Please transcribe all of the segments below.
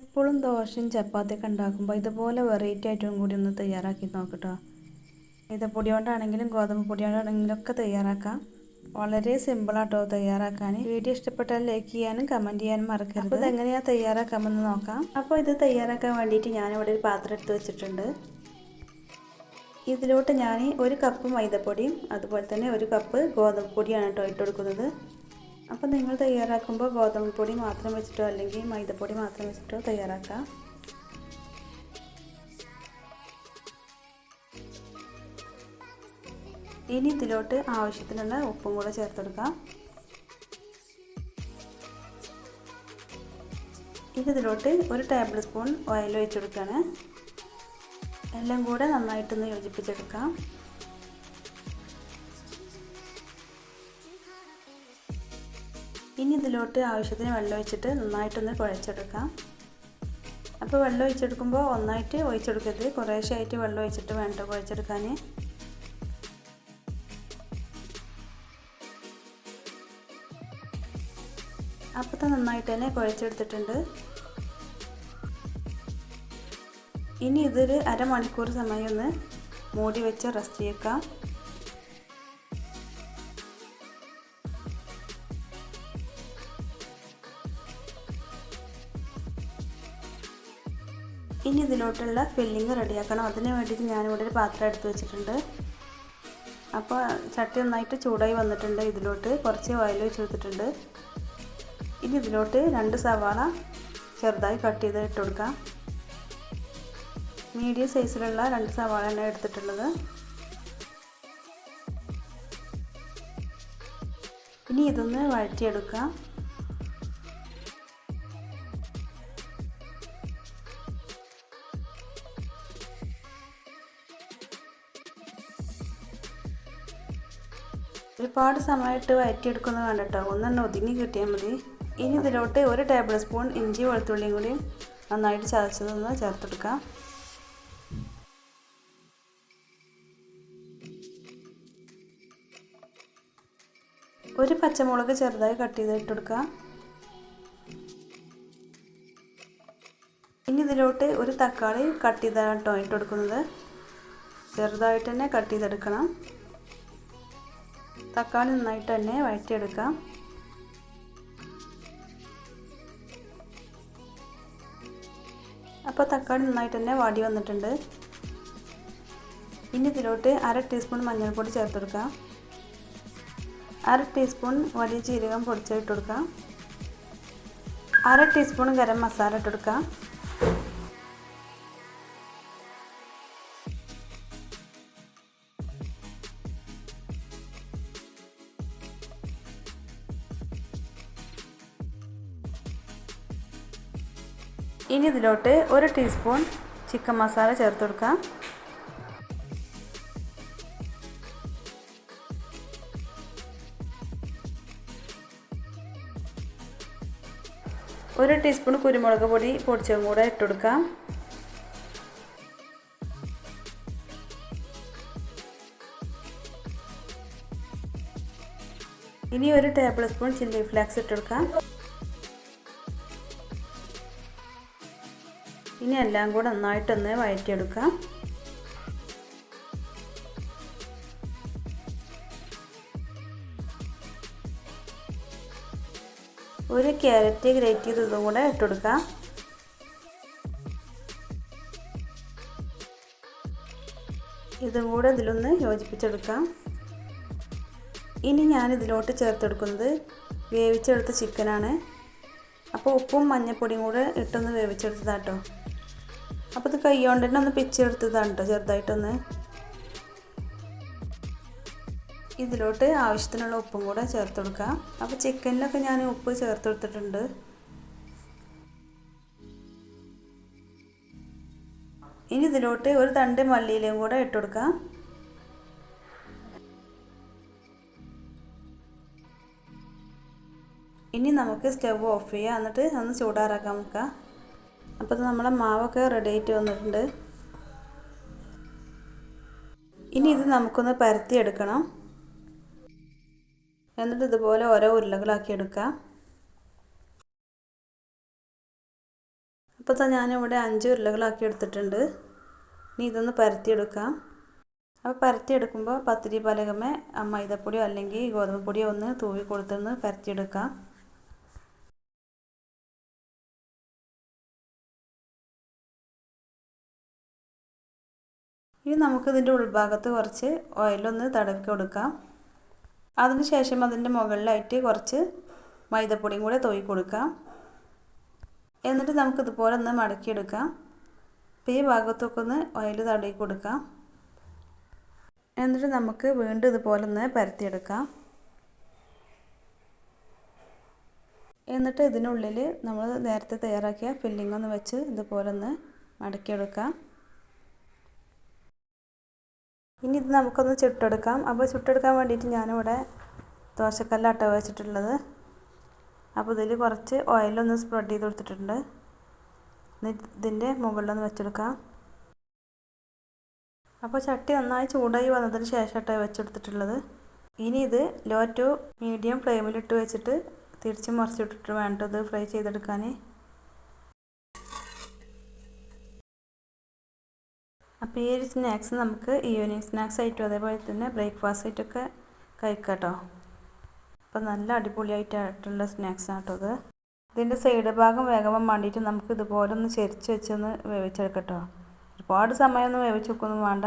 എപ്പോഴും ദോശയും ചപ്പാത്തിയൊക്കെ ഉണ്ടാക്കുമ്പോൾ ഇതുപോലെ വെറൈറ്റി ആയിട്ടും കൂടി ഒന്ന് തയ്യാറാക്കി നോക്കട്ടോ. പൊടി കൊണ്ടാണെങ്കിലും ഗോതമ്പ് പൊടി കൊണ്ടാണെങ്കിലും ഒക്കെ തയ്യാറാക്കാം. വളരെ സിമ്പിളാട്ടോ തയ്യാറാക്കാൻ. വീഡിയോ ഇഷ്ടപ്പെട്ടാൽ ലൈക്ക് ചെയ്യാനും കമൻറ്റ് ചെയ്യാനും മറക്കരുത്. അപ്പോൾ ഇതെങ്ങനെയാണ് തയ്യാറാക്കാമെന്ന് നോക്കാം. അപ്പോൾ ഇത് തയ്യാറാക്കാൻ വേണ്ടിയിട്ട് ഞാനിവിടെ ഒരു പാത്രം എടുത്ത് വെച്ചിട്ടുണ്ട്. ഇതിലോട്ട് ഞാൻ 1 കപ്പ് മൈദപ്പൊടിയും അതുപോലെ തന്നെ 1 കപ്പ് ഗോതമ്പ് പൊടിയാണ് കേട്ടോ ഇട്ട് കൊടുക്കുന്നത്. അപ്പോൾ നിങ്ങൾ തയ്യാറാക്കുമ്പോൾ ഗോതമ്പ് പൊടി മാത്രം വെച്ചിട്ടോ അല്ലെങ്കിൽ മൈദപ്പൊടി മാത്രം വെച്ചിട്ടോ തയ്യാറാക്കാം. ഇനി ഇതിലോട്ട് ആവശ്യത്തിനുള്ള ഉപ്പും കൂടെ ചേർത്തെടുക്കാം. ഇനി ഇതിലോട്ട് 1 ടേബിൾ സ്പൂൺ ഓയിൽ ഒഴിച്ച് കൊടുക്കുകയാണ്. എല്ലാം കൂടെ നന്നായിട്ടൊന്ന് യോജിപ്പിച്ചെടുക്കാം. ഇനി ഇതിലോട്ട് ആവശ്യത്തിന് വെള്ളം ഒഴിച്ചിട്ട് നന്നായിട്ടൊന്ന് കുഴച്ചെടുക്കാം. അപ്പോൾ വെള്ളം ഒഴിച്ചെടുക്കുമ്പോൾ ഒന്നായിട്ട് ഒഴിച്ചെടുക്കരുത്, കുറേശ്ശായിട്ട് വെള്ളം ഒഴിച്ചിട്ട് വേണ്ട കുഴച്ചെടുക്കാൻ. അപ്പോൾ നന്നായിട്ട് തന്നെ കുഴച്ചെടുത്തിട്ടുണ്ട്. ഇനി ഇതൊരു അരമണിക്കൂർ സമയം ഒന്ന് മൂടി വെച്ച് റെസ്റ്റ് ചെയ്യിക്കാം. ഇനി ഇതിലോട്ടുള്ള ഫില്ലിങ് റെഡിയാക്കണം. അതിന് വേണ്ടിയിട്ട് ഞാനിവിടെ ഒരു പാത്രം എടുത്ത് വെച്ചിട്ടുണ്ട്. അപ്പോൾ ചട്ടി നന്നായിട്ട് ചൂടായി വന്നിട്ടുണ്ട്. ഇതിലോട്ട് കുറച്ച് ഓയിൽ ഒഴിച്ച് കൊടുത്തിട്ടുണ്ട്. ഇനി ഇതിലോട്ട് 2 സവാള ചെറുതായി കട്ട് ചെയ്ത് ഇട്ട് കൊടുക്കാം. മീഡിയം സൈസിലുള്ള 2 സവാളയാണ് എടുത്തിട്ടുള്ളത്. ഇനി ഇതൊന്ന് വഴറ്റിയെടുക്കാം. ഒരുപാട് സമയമായിട്ട് വഴറ്റിയെടുക്കുന്നത് വേണ്ട കേട്ടോ, ഒന്നെണ്ണം ഒതുങ്ങി കിട്ടിയാൽ മതി. ഇനി ഇതിലോട്ട് 1 ടേബിൾ സ്പൂൺ ഇഞ്ചി വെളുത്തുള്ളിയും കൂടി നന്നായിട്ട് ചതച്ചതൊന്ന് ചേർത്തെടുക്കാം. ഒരു പച്ചമുളക് ചെറുതായി കട്ട് ചെയ്ത് ഇട്ടെടുക്കാം. ഇനി ഇതിലോട്ട് 1 തക്കാളി കട്ട് ചെയ്താണ് കേട്ടോ ഇട്ട് കൊടുക്കുന്നത്. ചെറുതായിട്ട് തന്നെ കട്ട് ചെയ്തെടുക്കണം. തക്കാളി നന്നായിട്ട് തന്നെ വഴറ്റിയെടുക്കാം. അപ്പോൾ തക്കാളി നന്നായിട്ട് തന്നെ വാടി വന്നിട്ടുണ്ട്. ഇനി ഇതിലോട്ട് 1/2 ടീസ്പൂൺ മഞ്ഞൾപ്പൊടി ചേർത്തെടുക്കാം. 1/2 ടീസ്പൂൺ വലിയ ജീരകം പൊടിച്ചിട്ട് കൊടുക്കാം. 1/2 ടീസ്പൂൺ ഗരം മസാല ഇട്ടെടുക്കാം. ഇനി ഇതിലോട്ട് 1 ടീസ്പൂൺ ചിക്കൻ മസാല ചേർത്ത് കൊടുക്കാം. ഒരു ടീസ്പൂൺ കുരുമുളക് പൊടി പൊടിച്ചതും കൂടെ ഇട്ട് കൊടുക്കാം. ഇനി 1 ടേബിൾ സ്പൂൺ ചില്ലി ഫ്ലേക്സ് ഇട്ട് കൊടുക്കാം. ഇനി എല്ലാം കൂടെ നന്നായിട്ടൊന്ന് വഴറ്റിയെടുക്കാം. ഒരു ക്യാരറ്റ് ഗ്രേറ്റ് ചെയ്തതും കൂടെ ഇട്ട് കൊടുക്കാം. ഇതും കൂടെ ഇതിലൊന്ന് യോജിപ്പിച്ചെടുക്കാം. ഇനി ഞാൻ ഇതിലോട്ട് ചേർത്തെടുക്കുന്നത് വേവിച്ചെടുത്ത ചിക്കനാണ്. അപ്പോൾ ഉപ്പും മഞ്ഞൾപ്പൊടിയും കൂടെ ഇട്ടൊന്ന് വേവിച്ചെടുത്തതാട്ടോ. അപ്പോൾ ഇത് കൈ കൊണ്ട് തന്നെ ഒന്ന് പിച്ചെടുത്തതാണ് കേട്ടോ ചെറുതായിട്ടൊന്ന്. ഇതിലോട്ട് ആവശ്യത്തിനുള്ള ഉപ്പും കൂടെ ചേർത്ത് കൊടുക്കാം. അപ്പോൾ ചിക്കനിലൊക്കെ ഞാൻ ഉപ്പ് ചേർത്ത് കൊടുത്തിട്ടുണ്ട്. ഇനി ഇതിലോട്ട് 1 തണ്ട് മല്ലിയിലയും കൂടെ ഇട്ട് കൊടുക്കാം. ഇനി നമുക്ക് സ്റ്റവ് ഓഫ് ചെയ്യാം, എന്നിട്ട് ഒന്ന് ചൂടാറാക്കാൻ വെക്കാം. അപ്പോൾ നമ്മളെ മാവൊക്കെ റെഡി ആയിട്ട് വന്നിട്ടുണ്ട്. ഇനി ഇത് നമുക്കൊന്ന് പരത്തിയെടുക്കണം. എന്നിട്ട് ഇതുപോലെ ഓരോ ഉരുളകളാക്കി എടുക്കാം. അപ്പോൾ ഞാനിവിടെ 5 ഉരുളകളാക്കി എടുത്തിട്ടുണ്ട്. ഇനി ഇതൊന്ന് പരത്തിയെടുക്കാം. അപ്പോൾ പരത്തിയെടുക്കുമ്പോൾ പത്തിരി പലകമേ മൈദപ്പൊടിയോ അല്ലെങ്കിൽ ഗോതമ്പ് പൊടിയോ ഒന്ന് തൂവി കൊടുത്തൊന്ന് പരത്തിയെടുക്കാം. ഇനി നമുക്കിതിൻ്റെ ഉൾഭാഗത്ത് കുറച്ച് ഓയിലൊന്ന് തടവി കൊടുക്കാം. അതിനുശേഷം അതിൻ്റെ മുകളിലായിട്ട് കുറച്ച് മൈദപ്പൊടിയും കൂടെ തൂവി കൊടുക്കാം. എന്നിട്ട് നമുക്കിതുപോലെ ഒന്ന് മടക്കിയെടുക്കാം. അപ്പോൾ ഈ ഭാഗത്തൊക്കെ ഒന്ന് ഓയിൽ തടവി കൊടുക്കാം. എന്നിട്ട് നമുക്ക് വീണ്ടും ഇതുപോലെ ഒന്ന് പരത്തിയെടുക്കാം. എന്നിട്ട് ഇതിനുള്ളിൽ നമ്മൾ നേരത്തെ തയ്യാറാക്കിയ ഫില്ലിംഗ് ഒന്ന് വെച്ച് ഇതുപോലെ ഒന്ന് മടക്കിയെടുക്കാം. ഇനി ഇത് നമുക്കൊന്ന് ചുട്ടെടുക്കാം. അപ്പോൾ ചുട്ടെടുക്കാൻ വേണ്ടിയിട്ട് ഞാനിവിടെ ദോശക്കല്ലാട്ടോ വെച്ചിട്ടുള്ളത്. അപ്പോൾ ഇതിൽ കുറച്ച് ഓയിലൊന്ന് സ്പ്രെഡ് ചെയ്ത് കൊടുത്തിട്ടുണ്ട്. ഇതിൻ്റെ മുകളിലൊന്ന് വെച്ചെടുക്കാം. അപ്പോൾ ചട്ടി നന്നായി ചൂടായി വന്നതിന് ശേഷമായിട്ടാണ് വെച്ചെടുത്തിട്ടുള്ളത്. ഇനി ഇത് ലോ ടു മീഡിയം ഫ്ലെയിമിലിട്ട് വെച്ചിട്ട് തിരിച്ച് മറിച്ചിട്ടിട്ട് വേണ്ട ഇത് ഫ്രൈ ചെയ്തെടുക്കാൻ. അപ്പോൾ ഈ ഒരു സ്നാക്സ് നമുക്ക് ഈവനിങ് സ്നാക്സ് ആയിട്ടും അതേപോലെ തന്നെ ബ്രേക്ക്ഫാസ്റ്റ് ആയിട്ടൊക്കെ കഴിക്കാം കേട്ടോ. അപ്പോൾ നല്ല അടിപൊളിയായിട്ടുള്ള സ്നാക്സാണ് കേട്ടോ ഇത്. ഇതിൻ്റെ സൈഡ് ഭാഗം വേഗം വേണ്ടിയിട്ട് നമുക്ക് ഇതുപോലെ ഒന്ന് ചെരിച്ച് വെച്ചൊന്ന് വേവിച്ചെടുക്കട്ടോ. ഒരുപാട് സമയമൊന്നും വേവിച്ച് വെക്കൊന്നും വേണ്ട.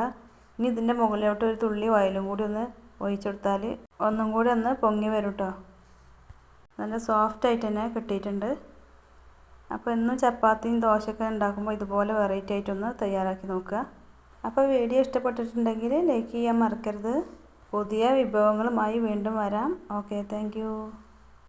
ഇനി ഇതിൻ്റെ മുകളിലോട്ട് ഒരു തുള്ളി ഓയിലും കൂടി ഒന്ന് ഒഴിച്ചെടുത്താൽ ഒന്നും കൂടി ഒന്ന് പൊങ്ങി വരും കേട്ടോ. നല്ല സോഫ്റ്റായിട്ട് തന്നെ കിട്ടിയിട്ടുണ്ട്. അപ്പോൾ എന്നും ചപ്പാത്തിയും ദോശയൊക്കെ ഉണ്ടാക്കുമ്പോൾ ഇതുപോലെ വെറൈറ്റി ആയിട്ടൊന്ന് തയ്യാറാക്കി നോക്കുക. അപ്പോൾ വീഡിയോ ഇഷ്ടപ്പെട്ടിട്ടുണ്ടെങ്കിൽ ലൈക്ക് ചെയ്യാൻ മറക്കരുത്. പുതിയ വിഭവങ്ങളുമായി വീണ്ടും വരാം. Okay, thank you.